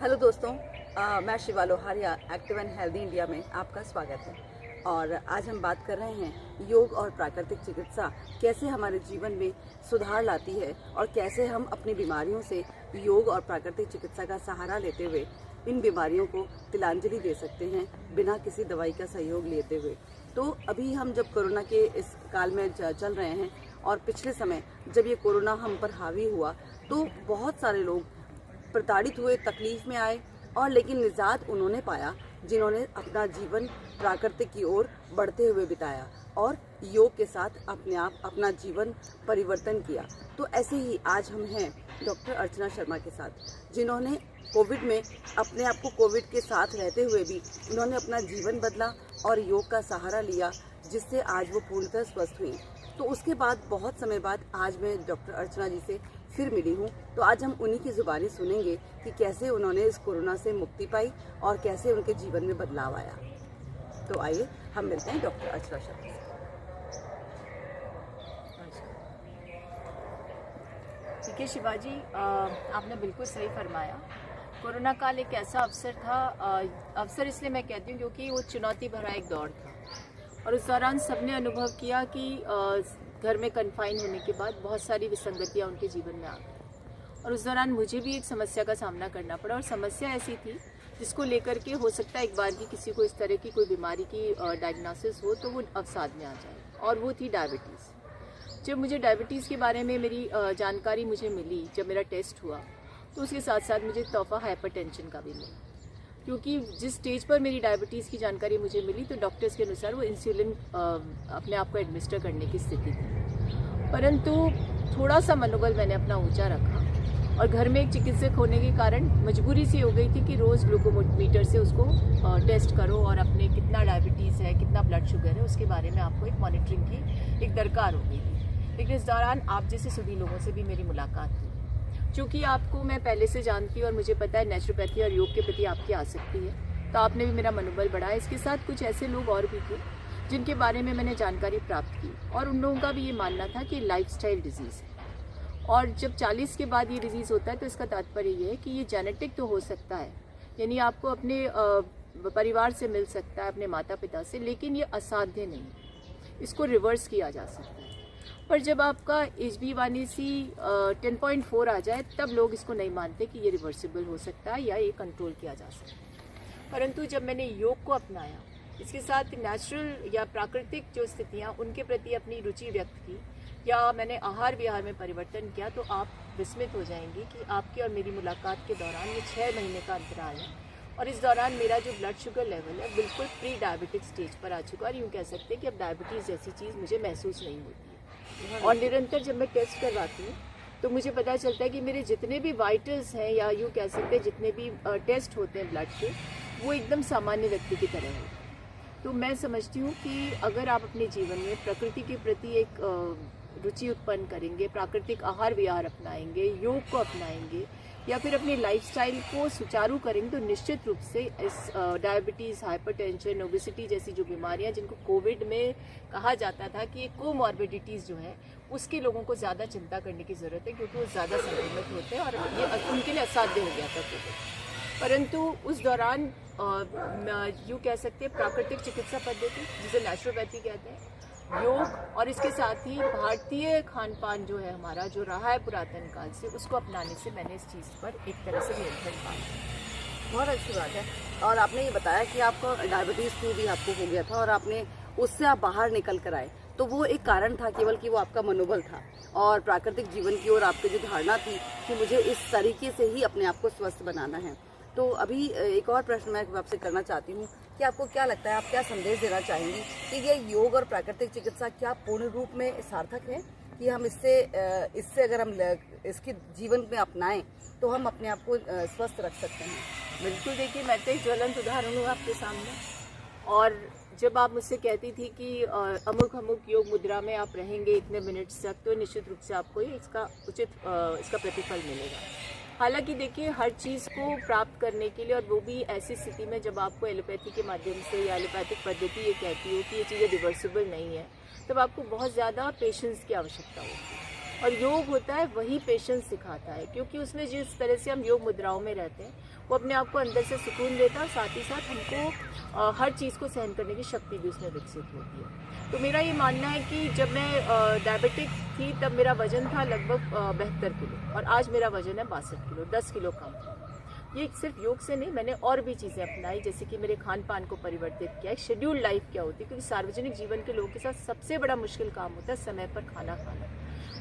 Hello दोस्तों, मैं Shiva Loharia active and healthy India में आपका स्वागत है। और आज हम बात कर रहे हैं योग और प्राकृतिक चिकित्सा कैसे हमारे जीवन में सुधार लाती है और कैसे हम अपनी बीमारियों से योग और प्राकृतिक चिकित्सा का सहारा लेते हुए इन बीमारियों को तिलांजलि दे सकते हैं बिना किसी दवाई का सहयोग लेते हुए। तो अभी हम जब कोरोना के इस काल में चल रहे हैं और पिछले समय जब ये कोरोना हम पर हावी हुआ तो बहुत सारे लोग प्रताड़ित हुए, तकलीफ में आए और लेकिन निजात उन्होंने पाया जिन्होंने अपना जीवन प्राकृतिक की ओर बढ़ते हुए बिताया और योग के साथ अपने आप अपना जीवन परिवर्तन किया। तो ऐसे ही आज हम हैं डॉक्टर अर्चना शर्मा के साथ, जिन्होंने कोविड में अपने आप को कोविड के साथ रहते हुए भी उन्होंने अपना जीवन बदला और योग का सहारा लिया, जिससे आज वो पूर्णतः स्वस्थ हुई। तो उसके बाद बहुत समय बाद आज मैं डॉक्टर अर्चना जी से फिर मिली हूँ। तो आज हम उन्हीं की ज़ुबानी सुनेंगे कि कैसे उन्होंने इस कोरोना से मुक्ति पाई और कैसे उनके जीवन में बदलाव आया। तो आइए हम मिलते हैं डॉक्टर अर्चना शर्मा से। ठीक है शिवाजी, आपने बिल्कुल सही फरमाया। कोरोना काल एक ऐसा अवसर था, अवसर इसलिए मैं कहती हूँ क्योंकि वो चुनौती भरा एक दौर था और उस दौरान सबने अनुभव किया कि घर में कन्फाइन होने के बाद बहुत सारी विसंगतियाँ उनके जीवन में आ गई। और उस दौरान मुझे भी एक समस्या का सामना करना पड़ा और समस्या ऐसी थी जिसको लेकर के हो सकता है एक बार की किसी को इस तरह की कोई बीमारी की डायग्नोसिस हो तो वो अवसाद में आ जाए, और वो थी डायबिटीज़। जब मुझे डायबिटीज़ के बारे में मेरी जानकारी मुझे मिली, जब मेरा टेस्ट हुआ, तो उसके साथ साथ मुझे तोहफा हाइपरटेंशन का भी मिला, क्योंकि जिस स्टेज पर मेरी डायबिटीज़ की जानकारी मुझे मिली तो डॉक्टर्स के अनुसार वो इंसुलिन अपने आप को एडमिनिस्टर करने की स्थिति थी। परंतु थोड़ा सा मनोबल मैंने अपना ऊंचा रखा और घर में एक चिकित्सक होने के कारण मजबूरी सी हो गई थी कि रोज़ ग्लूकोमीटर से उसको टेस्ट करो और अपने कितना डायबिटीज़ है, कितना ब्लड शुगर है, उसके बारे में आपको एक मॉनिटरिंग की एक दरकार हो गई थी। लेकिन इस दौरान आप जैसे सभी लोगों से भी मेरी मुलाकात हुई। चूँकि आपको मैं पहले से जानती हूँ और मुझे पता है नेचुरोपैथी और योग के प्रति आपकी आसक्ति है, तो आपने भी मेरा मनोबल बढ़ाया। इसके साथ कुछ ऐसे लोग और भी थे जिनके बारे में मैंने जानकारी प्राप्त की और उन लोगों का भी ये मानना था कि लाइफस्टाइल डिजीज़ है, और जब 40 के बाद ये डिजीज़ होता है तो इसका तात्पर्य ये है कि ये जेनेटिक तो हो सकता है, यानी आपको अपने परिवार से मिल सकता है, अपने माता पिता से, लेकिन ये असाध्य नहीं, इसको रिवर्स किया जा सकता है। पर जब आपका HbA1c 10.4 आ जाए तब लोग इसको नहीं मानते कि ये रिवर्सिबल हो सकता है या ये कंट्रोल किया जा सकता है। परंतु जब मैंने योग को अपनाया, इसके साथ नेचुरल या प्राकृतिक जो स्थितियाँ उनके प्रति अपनी रुचि व्यक्त की या मैंने आहार विहार में परिवर्तन किया, तो आप विस्मित हो जाएंगे कि आपकी और मेरी मुलाकात के दौरान ये 6 महीने का अंतराल है और इस दौरान मेरा जो ब्लड शुगर लेवल है बिल्कुल प्री डायबिटिक स्टेज पर आ चुका है। और यूँ कह सकते हैं कि अब डायबिटीज़ जैसी चीज़ मुझे महसूस नहीं होती है। और निरंतर जब मैं टेस्ट करवाती हूँ तो मुझे पता चलता है कि मेरे जितने भी वाइटल्स हैं या यूँ कह सकते हैं जितने भी टेस्ट होते हैं ब्लड के, वो एकदम सामान्य व्यक्ति की तरह है। तो मैं समझती हूँ कि अगर आप अपने जीवन में प्रकृति के प्रति एक रुचि उत्पन्न करेंगे, प्राकृतिक आहार विहार अपनाएंगे, योग को अपनाएंगे या फिर अपनी लाइफस्टाइल को सुचारू करेंगे, तो निश्चित रूप से इस डायबिटीज़, हाइपरटेंशन, ओबेसिटी जैसी जो बीमारियां जिनको कोविड में कहा जाता था कि कोमॉर्बिडिटीज़ जो है उसके लोगों को ज़्यादा चिंता करने की ज़रूरत है, क्योंकि वो ज़्यादा संक्रमित होते हैं और ये उनके लिए असाध्य हो गया था कोविड। परंतु उस दौरान यूँ कह सकते हैं प्राकृतिक चिकित्सा पद्धति जिसे नेचुरोपैथी कहते हैं, योग और इसके साथ ही भारतीय खान पान जो है हमारा, जो रहा है पुरातन काल से, उसको अपनाने से मैंने इस चीज़ पर एक तरह से नियंत्रण पाया। बहुत अच्छी बात है। और आपने ये बताया कि आपको डायबिटीज़ 2 भी आपको हो गया था और आपने उससे आप बाहर निकल कर आए, तो वो एक कारण था केवल कि वो आपका मनोबल था और प्राकृतिक जीवन की ओर आपकी जो धारणा थी कि मुझे इस तरीके से ही अपने आप को स्वस्थ बनाना है। तो अभी एक और प्रश्न मैं आपसे करना चाहती हूँ कि आपको क्या लगता है, आप क्या संदेश देना चाहेंगी कि ये योग और प्राकृतिक चिकित्सा क्या पूर्ण रूप में सार्थक है कि हम इससे अगर हम इसके जीवन में अपनाएं तो हम अपने आप को स्वस्थ रख सकते हैं? बिल्कुल, देखिए मैं तो एक ज्वलंत उदाहरण हूँ आपके सामने। और जब आप मुझसे कहती थी कि अमुक अमुक योग मुद्रा में आप रहेंगे इतने मिनट्स तक, तो निश्चित रूप से आपको इसका उचित इसका प्रतिफल मिलेगा। हालांकि देखिए, हर चीज़ को प्राप्त करने के लिए, और वो भी ऐसी स्थिति में जब आपको एलोपैथी के माध्यम से या एलोपैथिक पद्धति ये कहती हो कि ये चीज़ें रिवर्सिबल नहीं है, तब आपको बहुत ज़्यादा पेशेंस की आवश्यकता होती है। और योग होता है वही पेशेंस सिखाता है, क्योंकि उसमें जिस तरह से हम योग मुद्राओं में रहते हैं वो अपने आप को अंदर से सुकून देता है, साथ ही साथ हमको हर चीज़ को सहन करने की शक्ति भी उसमें विकसित होती है। तो मेरा ये मानना है कि जब मैं डायबिटिक थी तब मेरा वज़न था लगभग 72 किलो और आज मेरा वज़न है 62 किलो, 10 किलो कम था। ये सिर्फ योग से नहीं, मैंने और भी चीज़ें अपनाई, जैसे कि मेरे खान पान को परिवर्तित किया। एक शेड्यूल लाइफ क्या होती है, क्योंकि सार्वजनिक जीवन के लोगों के साथ सबसे बड़ा मुश्किल काम होता है समय पर खाना खाना,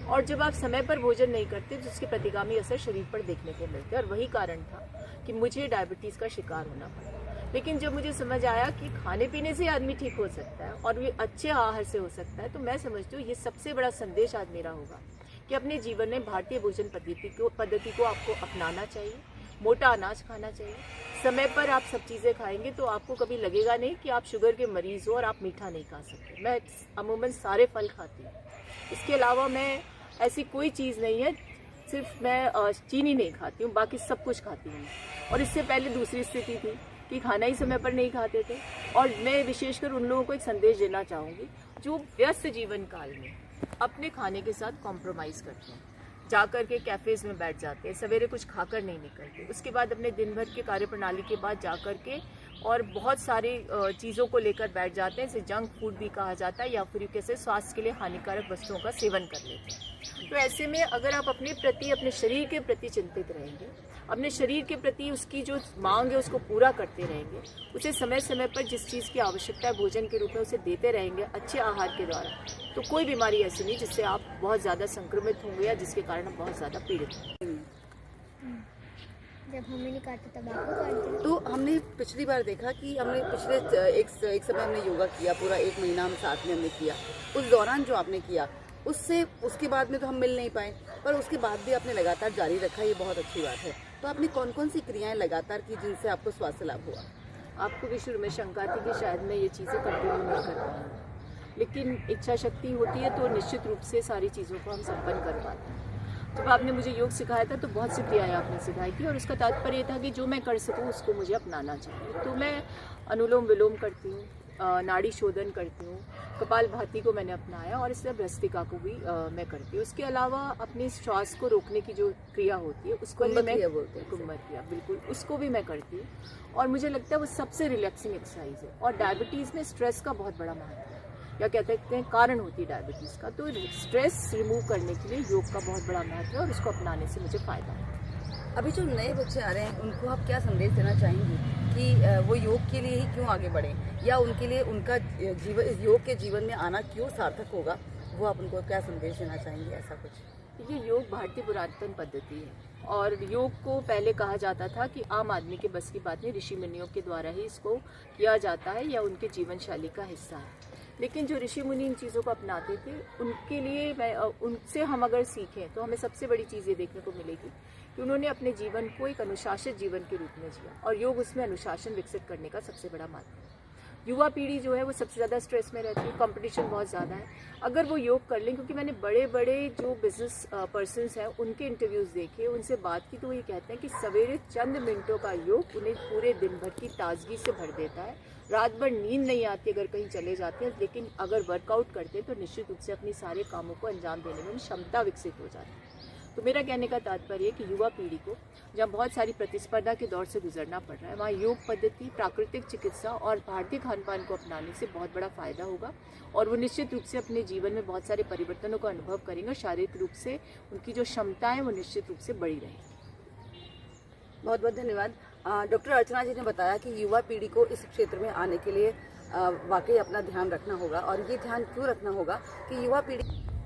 और जब आप समय पर भोजन नहीं करते तो उसके प्रतिगामी असर शरीर पर देखने को मिलते हैं। और वही कारण था कि मुझे डायबिटीज़ का शिकार होना पड़ा। लेकिन जब मुझे समझ आया कि खाने पीने से आदमी ठीक हो सकता है और ये अच्छे आहार से हो सकता है, तो मैं समझती हूँ ये सबसे बड़ा संदेश आज मेरा होगा कि अपने जीवन में भारतीय भोजन पद्धति को आपको अपनाना चाहिए। मोटा अनाज खाना चाहिए, समय पर आप सब चीज़ें खाएंगे तो आपको कभी लगेगा नहीं कि आप शुगर के मरीज़ हो और आप मीठा नहीं खा सकते। मैं अमूमन सारे फल खाती हूँ, इसके अलावा मैं ऐसी कोई चीज़ नहीं है, सिर्फ मैं चीनी नहीं खाती हूँ, बाकी सब कुछ खाती हूँ। और इससे पहले दूसरी स्थिति थी कि खाना ही समय पर नहीं खाते थे। और मैं विशेषकर उन लोगों को एक संदेश देना चाहूँगी जो व्यस्त जीवन काल में अपने खाने के साथ कॉम्प्रोमाइज़ करते हैं, जाकर के कैफ़ेज़ में बैठ जाते हैं, सवेरे कुछ खाकर नहीं निकलते, उसके बाद अपने दिन भर के कार्यप्रणाली के बाद जाकर के और बहुत सारी चीज़ों को लेकर बैठ जाते हैं, इसे जंक फूड भी कहा जाता है, या फिर कैसे स्वास्थ्य के लिए हानिकारक वस्तुओं का सेवन कर लेते हैं। तो ऐसे में अगर आप अपने शरीर के प्रति चिंतित रहेंगे, अपने शरीर के प्रति उसकी जो मांग है उसको पूरा करते रहेंगे, उसे समय समय पर जिस चीज़ की आवश्यकता है भोजन के रूप में उसे देते रहेंगे अच्छे आहार के द्वारा, तो कोई बीमारी ऐसी नहीं जिससे आप बहुत ज़्यादा संक्रमित होंगे या जिसके कारण आप बहुत ज़्यादा पीड़ित होंगे। जब हमें नहीं काटते तब आपको काटते। तो हमने पिछली बार देखा कि हमने पिछले एक समय हमने योगा किया, पूरा 1 महीना हम साथ में हमने किया। उस दौरान जो आपने किया उसके बाद में तो हम मिल नहीं पाए, पर उसके बाद भी आपने लगातार जारी रखा, ये बहुत अच्छी बात है। तो आपने कौन कौन सी क्रियाएं लगातार की जिनसे आपको स्वास्थ्य लाभ हुआ? आपको भी शुरू में शंका थी कि शायद मैं ये चीज़ें कंटिन्यू नहीं कर पाऊँगी, लेकिन इच्छा शक्ति होती है तो निश्चित रूप से सारी चीज़ों को हम संपन्न कर पाते हैं। जब आपने मुझे योग सिखाया था तो बहुत सी क्रियाएं आपने सिखाई थी और उसका तात्पर्य ये था कि जो मैं कर सकूं उसको मुझे अपनाना चाहिए। तो मैं अनुलोम विलोम करती हूँ, नाड़ी शोधन करती हूँ, कपालभाति को मैंने अपनाया और इससे भ्रस्त्रिका को भी मैं करती हूँ। उसके अलावा अपने श्वास को रोकने की जो क्रिया होती है उसको भी मैं कुंभर क्रिया, बिल्कुल उसको भी मैं करती हूँ और मुझे लगता है वो सबसे रिलैक्सिंग एक्सरसाइज है। और डायबिटीज़ में स्ट्रेस का बहुत बड़ा महत्व है, या कहते हैं कारण होती है डायबिटीज़ का, तो स्ट्रेस रिमूव करने के लिए योग का बहुत बड़ा महत्व है और उसको अपनाने से मुझे फ़ायदा है। अभी जो नए बच्चे आ रहे हैं उनको आप क्या संदेश देना चाहेंगी कि वो योग के लिए ही क्यों आगे बढ़ें, या उनके लिए उनका योग के जीवन में आना क्यों सार्थक होगा, वो आप उनको क्या संदेश देना चाहेंगे? ऐसा कुछ, ये योग भारतीय पुरातन पद्धति है और योग को पहले कहा जाता था कि आम आदमी के बस की बात नहीं, ऋषि मुनियों के द्वारा ही इसको किया जाता है या उनके जीवन शैली का हिस्सा है। लेकिन जो ऋषि मुनि इन चीज़ों को अपनाते थे उनके लिए उनसे हम अगर सीखें तो हमें सबसे बड़ी चीज़ ये देखने को मिलेगी कि उन्होंने अपने जीवन को एक अनुशासित जीवन के रूप में जिया और योग उसमें अनुशासन विकसित करने का सबसे बड़ा माध्यम है। युवा पीढ़ी जो है वो सबसे ज़्यादा स्ट्रेस में रहती है, कंपटीशन बहुत ज़्यादा है। अगर वो योग कर लें, क्योंकि मैंने बड़े बड़े जो बिजनेस पर्सनस हैं उनके इंटरव्यूज़ देखे, उनसे बात की, तो वो ये कहते हैं कि सवेरे चंद मिनटों का योग उन्हें पूरे दिन भर की ताजगी से भर देता है। रात भर नींद नहीं आती अगर कहीं चले जाते हैं, लेकिन अगर वर्कआउट करते हैं तो निश्चित रूप से अपनी सारे कामों को अंजाम देने में क्षमता विकसित हो जाती है। तो मेरा कहने का तात्पर्य है कि युवा पीढ़ी को जहाँ बहुत सारी प्रतिस्पर्धा के दौर से गुजरना पड़ रहा है, वहाँ योग पद्धति, प्राकृतिक चिकित्सा और भारतीय खान पान को अपनाने से बहुत बड़ा फ़ायदा होगा और वो निश्चित रूप से अपने जीवन में बहुत सारे परिवर्तनों का अनुभव करेंगे और शारीरिक रूप से उनकी जो क्षमता है वो निश्चित रूप से बढ़ी रहेगी। बहुत बहुत धन्यवाद। डॉक्टर अर्चना जी ने बताया कि युवा पीढ़ी को इस क्षेत्र में आने के लिए वाकई अपना ध्यान रखना होगा, और ये ध्यान क्यों रखना होगा कि युवा पीढ़ी